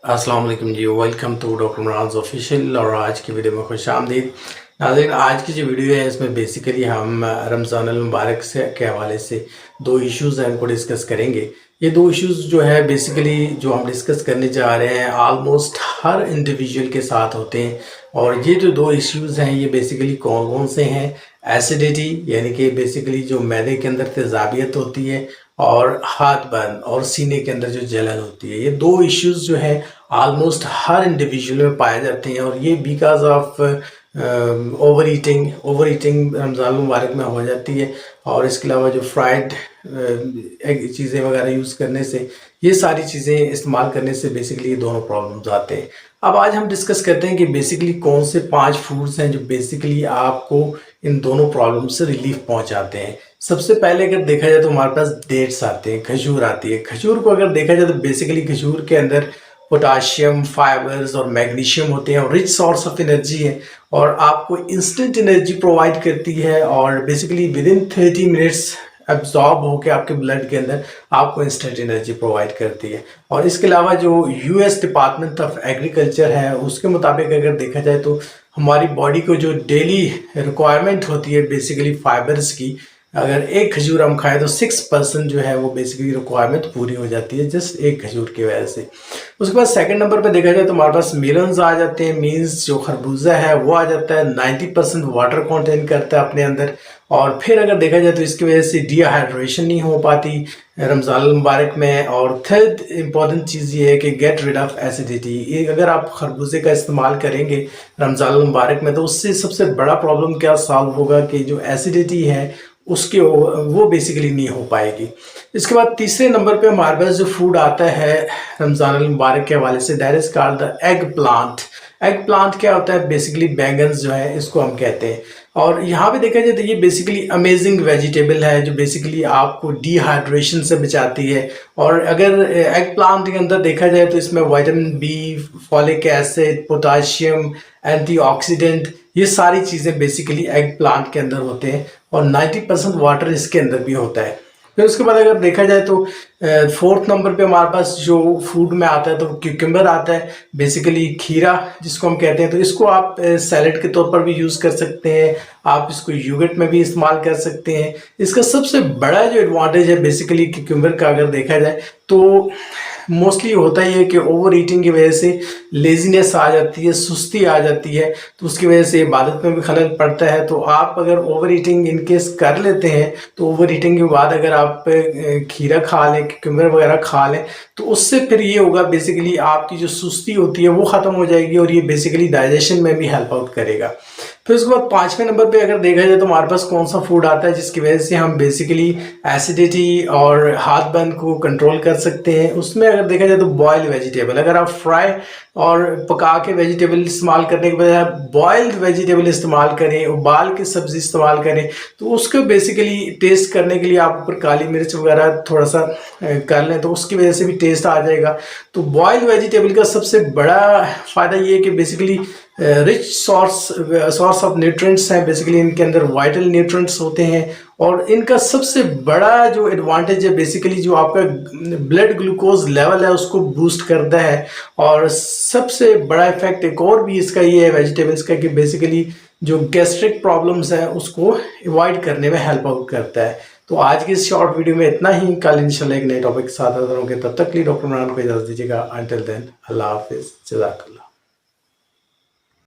अस्सलाम वालेकुम जी। Welcome to doctor Imran official और आज की वीडियो में खुश आमदीद। नाज़रीन, आज की जो वीडियो है इसमें बेसिकली हम रमज़ान अल मुबारक से के हवाले से दो इश्यूज़ हैं उनको डिस्कस करेंगे। ये दो इश्यूज़ जो है बेसिकली जो हम डिस्कस करने जा रहे हैं ऑलमोस्ट हर इंडिविजुअल के साथ होते हैं। और ये जो दो इश्यूज़ हैं ये बेसिकली कौन कौन से हैं? एसिडिटी यानी कि बेसिकली जो मैदे के अंदर तेज़ाबियत होती है, और हाथ बर्न और सीने के अंदर जो जलन होती है। ये दो इश्यूज जो है ऑलमोस्ट हर इंडिविजुअल में पाए जाते हैं और ये because of over eating Ramzan मुबारक में हो जाती है। और इसके अलावा जो फ्राइड चीज़ें वगैरह यूज़ करने से, ये सारी चीज़ें इस्तेमाल करने से बेसिकली ये दोनों प्रॉब्लम्स आते हैं। अब आज हम डिस्कस करते हैं कि बेसिकली कौन से 5 फूड्स हैं जो बेसिकली आपको इन दोनों प्रॉब्लम से रिलीफ पहुंचाते हैं। सबसे पहले अगर देखा जाए तो हमारे पास डेट्स आते हैं, खजूर आती है। खजूर को अगर देखा जाए तो बेसिकली खजूर के अंदर पोटाशियम, फाइबर्स और मैग्नीशियम होते हैं और रिच सोर्स ऑफ एनर्जी है और आपको इंस्टेंट एनर्जी प्रोवाइड करती है और basically with in 30 minutes absorb होकर आपके ब्लड के अंदर आपको इंस्टेंट एनर्जी प्रोवाइड करती है। और इसके अलावा जो यूएस डिपार्टमेंट ऑफ एग्रीकल्चर है उसके मुताबिक अगर देखा जाए तो हमारी बॉडी को जो डेली रिक्वायरमेंट होती है बेसिकली फाइबर्स की, अगर एक खजूर हम खाएं तो 6% जो है वो बेसिकली रिक्वायरमेंट पूरी हो जाती है जस्ट एक खजूर की वजह से। उसके बाद सेकंड नंबर पे देखा जाए तो हमारे पास मेलन्स आ जाते हैं, मीन्स जो खरबूजा है वो आ जाता है, 90% वाटर कंटेन करता है अपने अंदर। और फिर अगर देखा जाए तो इसकी वजह से डिहाइड्रेशन नहीं हो पाती रमज़ान मुबारक में। और थर्ड इम्पॉर्टेंट चीज़ ये है कि गेट रिड ऑफ एसिडिटी। अगर आप खरबूजे का इस्तेमाल करेंगे रमज़ान मुबारक में तो उससे सबसे बड़ा प्रॉब्लम क्या सॉल्व होगा कि जो एसिडिटी है उसके वो बेसिकली नहीं हो पाएगी। इसके बाद तीसरे नंबर पे हमारे पास जो फूड आता है रमज़ान अल मुबारक के हवाले से, that is called the egg plant. Egg plant क्या होता है? बेसिकली बैंगन्स जो है इसको हम कहते हैं। और यहाँ पे देखा जाए तो ये बेसिकली अमेजिंग वेजिटेबल है जो बेसिकली आपको डिहाइड्रेशन से बचाती है। और अगर एग प्लांट के अंदर देखा जाए तो इसमें vitamin B, folic acid, potassium, antioxidant, ये सारी चीज़ें बेसिकली एग प्लांट के अंदर होते हैं और 90% वाटर इसके अंदर भी होता है। फिर उसके बाद अगर देखा जाए तो फोर्थ नंबर पे हमारे पास जो फूड में आता है तो क्यूकम्बर आता है, बेसिकली खीरा जिसको हम कहते हैं। तो इसको आप सैलेड के तौर पर भी यूज़ कर सकते हैं, आप इसको योगर्ट में भी इस्तेमाल कर सकते हैं। इसका सबसे बड़ा जो एडवांटेज है बेसिकली क्यूकम्बर का अगर देखा जाए तो मोस्टली होता ही है कि ओवर ईटिंग की वजह से लेजीनेस आ जाती है, सुस्ती आ जाती है, तो उसकी वजह से इबादत में भी खलल पड़ता है। तो आप अगर ओवर ईटिंग इनकेस कर लेते हैं तो ओवर ईटिंग के बाद अगर आप खीरा खा लें, क्यूकम्बर वगैरह खा लें तो उससे फिर ये होगा बेसिकली आपकी जो सुस्ती होती है वो ख़त्म हो जाएगी और ये बेसिकली डाइजेशन में भी हेल्प आउट करेगा। फिर उसके बाद 5वें नंबर पे अगर देखा जाए तो हमारे पास कौन सा फूड आता है जिसकी वजह से हम बेसिकली एसिडिटी और हाथ बर्न को कंट्रोल कर सकते हैं। उसमें अगर देखा जाए तो बॉइल्ड वेजिटेबल, अगर आप फ्राई और पका के वेजिटेबल इस्तेमाल करने के बजाय बॉइल्ड वेजिटेबल इस्तेमाल करें, उबाल के सब्जी इस्तेमाल करें, तो उसको बेसिकली टेस्ट करने के लिए आप ऊपर काली मिर्च वगैरह थोड़ा सा कर लें तो उसकी वजह से भी टेस्ट आ जाएगा। तो बॉइल्ड वेजिटेबल का सबसे बड़ा फ़ायदा ये है कि basically rich source of nutrients हैं, बेसिकली इनके अंदर वाइटल न्यूट्रिएंट्स होते हैं। और इनका सबसे बड़ा जो एडवांटेज है बेसिकली जो आपका ब्लड ग्लूकोज लेवल है उसको बूस्ट करता है। और सबसे बड़ा इफेक्ट एक और भी इसका ये है वेजिटेबल्स का कि बेसिकली जो गैस्ट्रिक प्रॉब्लम्स हैं उसको अवॉइड करने में हेल्प आउट करता है। तो आज की इस शॉर्ट वीडियो में इतना ही। कल इंशाल्लाह एक नए टॉपिक के साथ हाजिर होंगे, तब तक के लिए डॉक्टर इमरान को इजाज़त दीजिएगा। अंटिल देन अल्लाह हाफिज़, जज़ाकल्लाह।